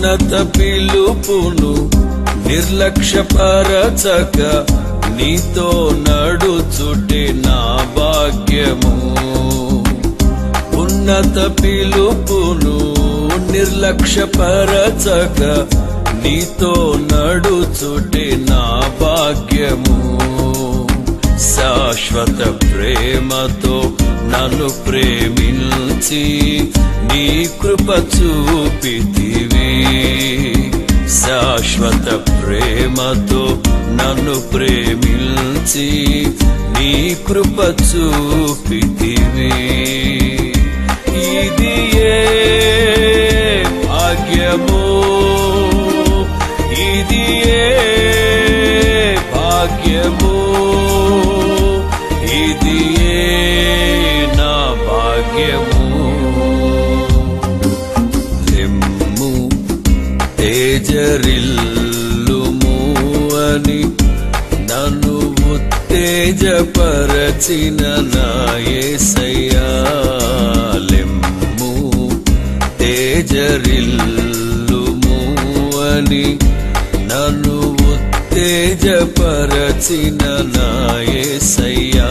ఉన్నత పిలుపును నిర్లక్ష్యపరచక నీతో నడుచుటే నా భాగ్యము. ఉన్నత పిలుపును నిర్లక్ష్యపరచక నీతో నడుచుటే నా భాగ్యము. శాశ్వత ప్రేమతో నన్ను ప్రేమించి నీ కృప చూపితివి. శాశ్వత ప్రేమతో నన్ను ప్రేమించి నీ కృప చూపితివి. ఇది ఏ భాగ్యమో, ఇది ఏ భాగ్యమో, ఇది ఏ నా భాగ్యము. లెమ్ము తేజరిల్లుము అని నన్ను ఉత్తేజపరచిన నా యేసయ్యా. లెమ్ము తేజరిల్లుము అని నన్ను ఉత్తేజపరచిన నా యేసయ్యా.